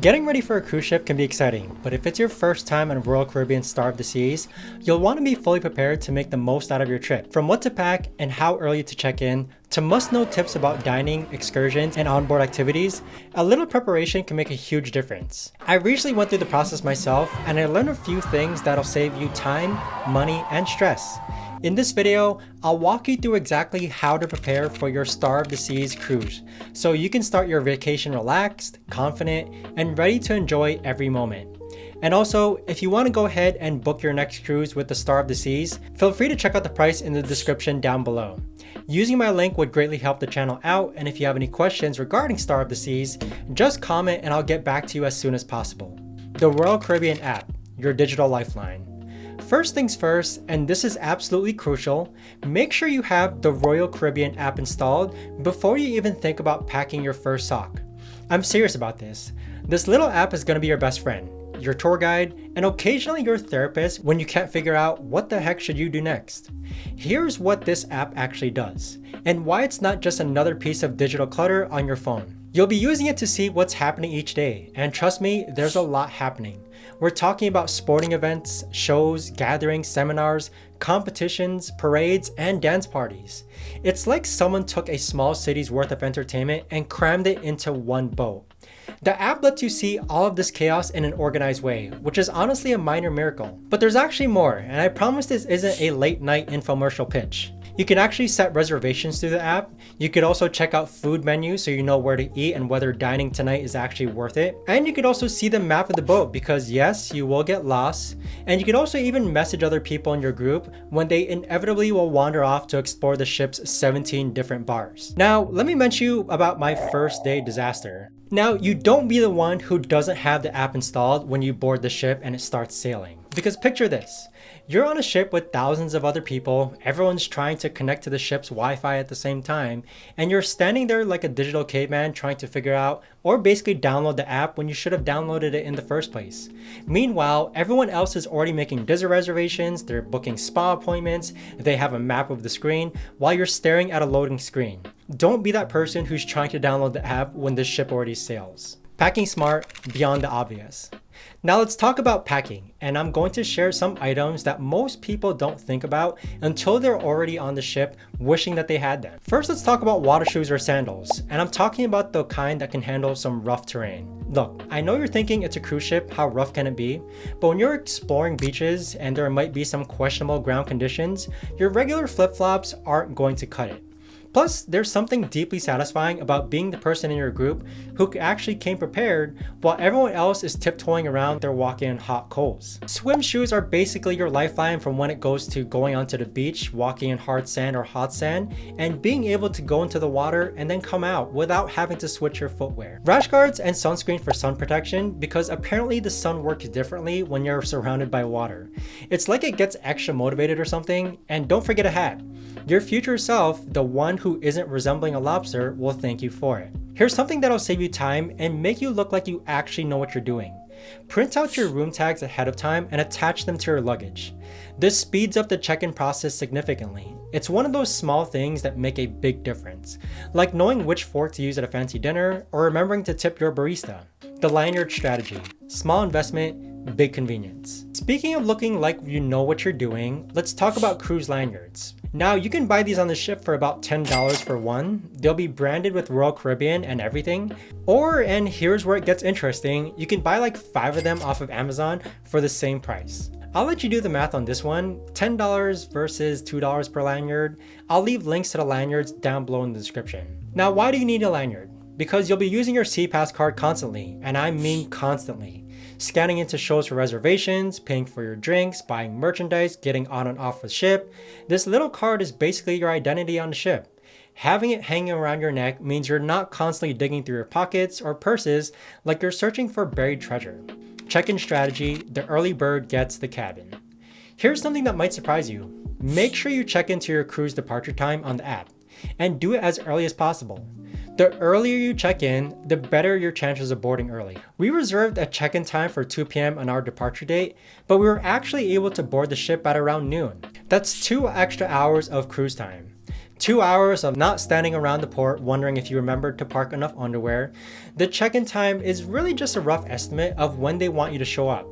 Getting ready for a cruise ship can be exciting, but if it's your first time on Royal Caribbean Star of the Seas, you'll want to be fully prepared to make the most out of your trip. From what to pack and how early to check in, to must-know tips about dining, excursions, and onboard activities, a little preparation can make a huge difference. I recently went through the process myself, and I learned a few things that'll save you time, money, and stress. In this video, I'll walk you through exactly how to prepare for your Star of the Seas cruise, so you can start your vacation relaxed, confident, and ready to enjoy every moment. And also, if you want to go ahead and book your next cruise with the Star of the Seas, feel free to check out the price in the description down below. Using my link would greatly help the channel out, and if you have any questions regarding Star of the Seas, just comment and I'll get back to you as soon as possible. The Royal Caribbean app, your digital lifeline. First things first, and this is absolutely crucial, make sure you have the Royal Caribbean app installed before you even think about packing your first sock. I'm serious about this. This little app is going to be your best friend, your tour guide, and occasionally your therapist when you can't figure out what the heck should you do next. Here's what this app actually does, and why it's not just another piece of digital clutter on your phone. You'll be using it to see what's happening each day, and trust me, there's a lot happening. We're talking about sporting events, shows, gatherings, seminars, competitions, parades, and dance parties. It's like someone took a small city's worth of entertainment and crammed it into one boat. The app lets you see all of this chaos in an organized way, which is honestly a minor miracle. But there's actually more, and I promise this isn't a late night infomercial pitch. You can actually set reservations through the app. You could also check out food menus so you know where to eat and whether dining tonight is actually worth it. And you could also see the map of the boat because yes, you will get lost. And you could also even message other people in your group when they inevitably will wander off to explore the ship's 17 different bars. Now, let me mention you about my first day disaster. Now, you don't be the one who doesn't have the app installed when you board the ship and it starts sailing. Because picture this. You're on a ship with thousands of other people, everyone's trying to connect to the ship's Wi-Fi at the same time, and you're standing there like a digital caveman trying to figure out or basically download the app when you should have downloaded it in the first place. Meanwhile, everyone else is already making Disney reservations, they're booking spa appointments, they have a map of the screen, while you're staring at a loading screen. Don't be that person who's trying to download the app when the ship already sails. Packing smart, beyond the obvious. Now let's talk about packing, and I'm going to share some items that most people don't think about until they're already on the ship wishing that they had them. First, let's talk about water shoes or sandals, and I'm talking about the kind that can handle some rough terrain. Look, I know you're thinking it's a cruise ship, how rough can it be? But when you're exploring beaches and there might be some questionable ground conditions, your regular flip-flops aren't going to cut it. Plus, there's something deeply satisfying about being the person in your group who actually came prepared while everyone else is tiptoeing around their walking on hot coals. Swim shoes are basically your lifeline from when it goes to going onto the beach, walking in hard sand or hot sand, and being able to go into the water and then come out without having to switch your footwear. Rash guards and sunscreen for sun protection because apparently the sun works differently when you're surrounded by water. It's like it gets extra motivated or something, and don't forget a hat. Your future self, the one who isn't resembling a lobster, will thank you for it. Here's something that'll save you time and make you look like you actually know what you're doing. Print out your room tags ahead of time and attach them to your luggage. This speeds up the check-in process significantly. It's one of those small things that make a big difference, like knowing which fork to use at a fancy dinner or remembering to tip your barista. The lanyard strategy. Small investment, big convenience. Speaking of looking like you know what you're doing, let's talk about cruise lanyards. Now, you can buy these on the ship for about $10 for one. They'll be branded with Royal Caribbean and everything. Or, and here's where it gets interesting, you can buy like 5 of them off of Amazon for the same price. I'll let you do the math on this one, $10 versus $2 per lanyard. I'll leave links to the lanyards down below in the description. Now, why do you need a lanyard? Because you'll be using your SeaPass card constantly, and I mean constantly. Scanning into shows for reservations, paying for your drinks, buying merchandise, getting on and off the ship. This little card is basically your identity on the ship. Having it hanging around your neck means you're not constantly digging through your pockets or purses like you're searching for buried treasure. Check-in strategy, the early bird gets the cabin. Here's something that might surprise you. Make sure you check into your cruise departure time on the app, and do it as early as possible. The earlier you check in, the better your chances of boarding early. We reserved a check-in time for 2 p.m. on our departure date, but we were actually able to board the ship at around noon. That's 2 extra hours of cruise time. 2 hours of not standing around the port wondering if you remembered to park enough underwear. The check-in time is really just a rough estimate of when they want you to show up.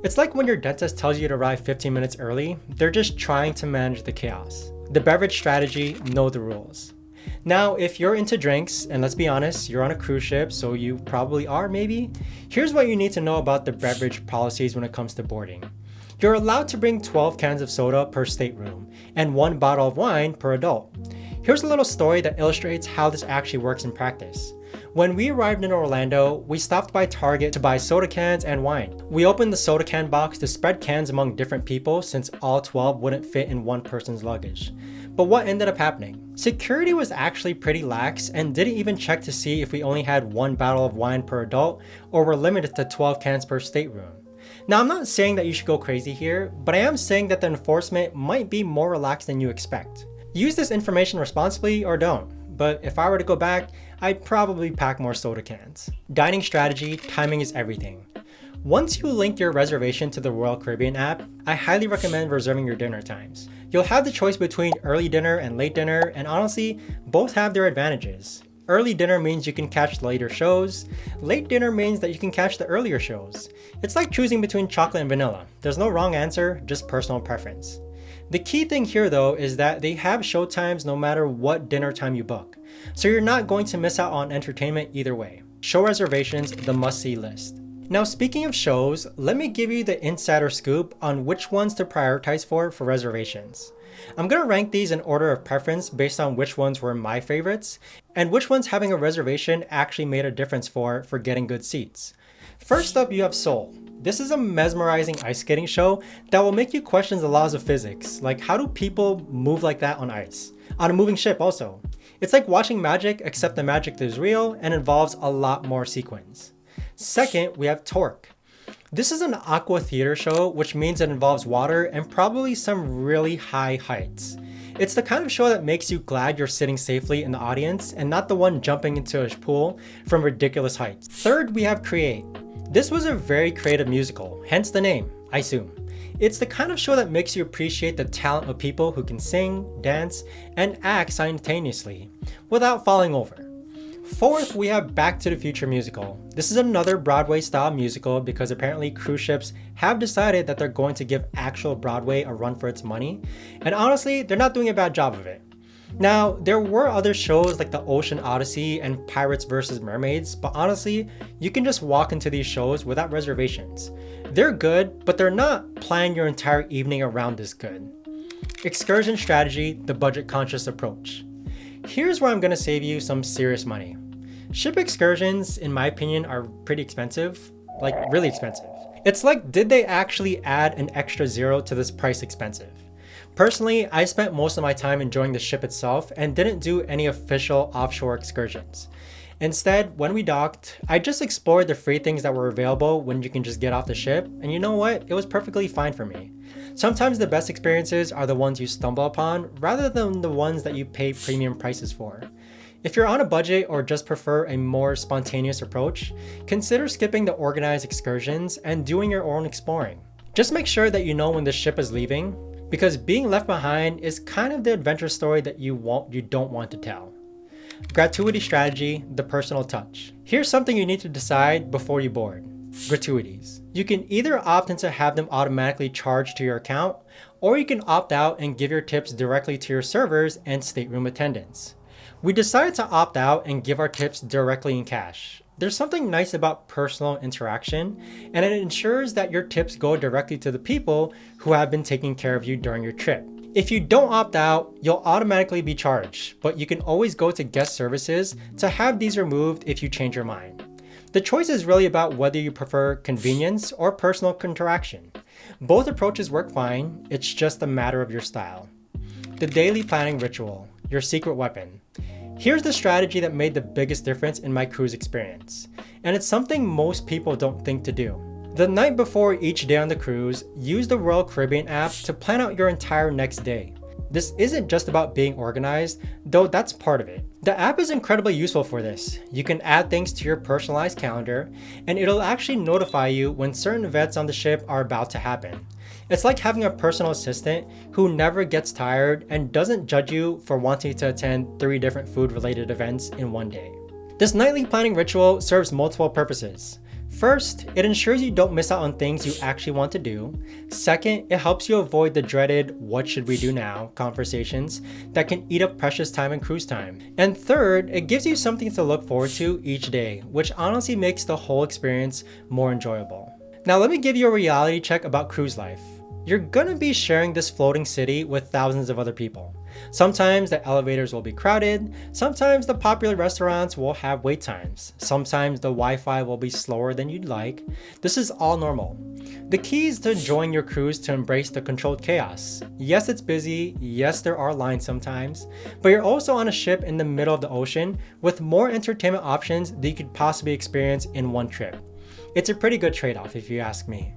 It's like when your dentist tells you to arrive 15 minutes early, they're just trying to manage the chaos. The beverage strategy, know the rules. Now, if you're into drinks, and let's be honest, you're on a cruise ship, so you probably are maybe, here's what you need to know about the beverage policies when it comes to boarding. You're allowed to bring 12 cans of soda per stateroom, and 1 bottle of wine per adult. Here's a little story that illustrates how this actually works in practice. When we arrived in Orlando, we stopped by Target to buy soda cans and wine. We opened the soda can box to spread cans among different people since all 12 wouldn't fit in one person's luggage. But what ended up happening? Security was actually pretty lax and didn't even check to see if we only had 1 bottle of wine per adult or were limited to 12 cans per stateroom. Now, I'm not saying that you should go crazy here, but I am saying that the enforcement might be more relaxed than you expect. Use this information responsibly or don't, but if I were to go back, I'd probably pack more soda cans. Dining strategy, timing is everything. Once you link your reservation to the Royal Caribbean app, I highly recommend reserving your dinner times. You'll have the choice between early dinner and late dinner, and honestly, both have their advantages. Early dinner means you can catch the later shows. Late dinner means that you can catch the earlier shows. It's like choosing between chocolate and vanilla. There's no wrong answer, just personal preference. The key thing here though is that they have showtimes no matter what dinner time you book. So you're not going to miss out on entertainment either way. Show reservations, the must-see list. Now, speaking of shows, let me give you the insider scoop on which ones to prioritize for reservations. I'm going to rank these in order of preference based on which ones were my favorites and which ones having a reservation actually made a difference for getting good seats. First up, you have Seoul. This is a mesmerizing ice skating show that will make you question the laws of physics, like how do people move like that on ice? On a moving ship also. It's like watching magic, except the magic is real and involves a lot more sequins. Second, we have Torque. This is an aqua theater show, which means it involves water and probably some really high heights. It's the kind of show that makes you glad you're sitting safely in the audience and not the one jumping into a pool from ridiculous heights. Third, we have Create. This was a very creative musical, hence the name, I assume. It's the kind of show that makes you appreciate the talent of people who can sing, dance, and act simultaneously without falling over. Fourth, we have Back to the Future musical. This is another Broadway-style musical because apparently cruise ships have decided that they're going to give actual Broadway a run for its money, and honestly, they're not doing a bad job of it. Now, there were other shows like the Ocean Odyssey and Pirates vs. Mermaids, but honestly, you can just walk into these shows without reservations. They're good, but they're not planning your entire evening around this good. Excursion strategy, the budget-conscious approach. Here's where I'm going to save you some serious money. Ship excursions, in my opinion, are pretty expensive, like really expensive. It's like, did they actually add an extra zero to this price expensive? Personally, I spent most of my time enjoying the ship itself and didn't do any official offshore excursions. Instead, when we docked, I just explored the free things that were available when you can just get off the ship, and you know what? It was perfectly fine for me. Sometimes the best experiences are the ones you stumble upon rather than the ones that you pay premium prices for. If you're on a budget or just prefer a more spontaneous approach, consider skipping the organized excursions and doing your own exploring. Just make sure that you know when the ship is leaving, because being left behind is kind of the adventure story that you don't want to tell. Gratuity strategy, the personal touch. Here's something you need to decide before you board. Gratuities. You can either opt in to have them automatically charged to your account, or you can opt out and give your tips directly to your servers and stateroom attendants. We decided to opt out and give our tips directly in cash. There's something nice about personal interaction, and it ensures that your tips go directly to the people who have been taking care of you during your trip. If you don't opt out, you'll automatically be charged, but you can always go to guest services to have these removed if you change your mind. The choice is really about whether you prefer convenience or personal interaction. Both approaches work fine, it's just a matter of your style. The daily planning ritual, your secret weapon. Here's the strategy that made the biggest difference in my cruise experience, and it's something most people don't think to do. The night before each day on the cruise, use the Royal Caribbean app to plan out your entire next day. This isn't just about being organized, though that's part of it. The app is incredibly useful for this. You can add things to your personalized calendar, and it'll actually notify you when certain events on the ship are about to happen. It's like having a personal assistant who never gets tired and doesn't judge you for wanting to attend 3 different food-related events in one day. This nightly planning ritual serves multiple purposes. First, it ensures you don't miss out on things you actually want to do. Second, it helps you avoid the dreaded "what should we do now" conversations that can eat up precious time and cruise time. And third, it gives you something to look forward to each day, which honestly makes the whole experience more enjoyable. Now let me give you a reality check about cruise life. You're gonna be sharing this floating city with thousands of other people. Sometimes the elevators will be crowded, sometimes the popular restaurants will have wait times, sometimes the Wi-Fi will be slower than you'd like. This is all normal. The key is to enjoying your cruise to embrace the controlled chaos. Yes, it's busy, yes, there are lines sometimes, but you're also on a ship in the middle of the ocean with more entertainment options that you could possibly experience in one trip. It's a pretty good trade-off if you ask me.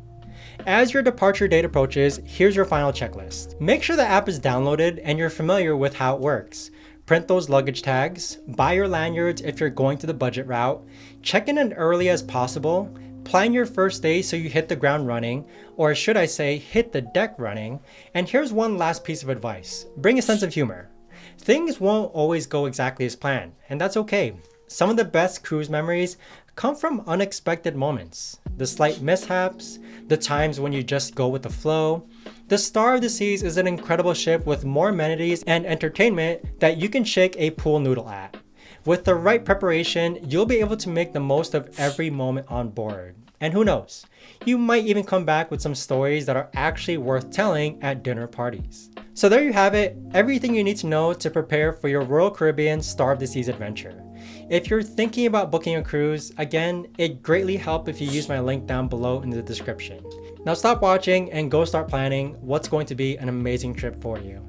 As your departure date approaches, here's your final checklist. Make sure the app is downloaded and you're familiar with how it works. Print those luggage tags, buy your lanyards if you're going to the budget route, check in as early as possible, plan your first day so you hit the ground running, or should I say, hit the deck running. And here's one last piece of advice. Bring a sense of humor. Things won't always go exactly as planned, and that's okay. Some of the best cruise memories come from unexpected moments. The slight mishaps, the times when you just go with the flow. The Star of the Seas is an incredible ship with more amenities and entertainment that you can shake a pool noodle at. With the right preparation, you'll be able to make the most of every moment on board. And who knows, you might even come back with some stories that are actually worth telling at dinner parties. So there you have it, everything you need to know to prepare for your Royal Caribbean Star of the Seas adventure. If you're thinking about booking a cruise, again, it'd greatly help if you use my link down below in the description. Now stop watching and go start planning what's going to be an amazing trip for you.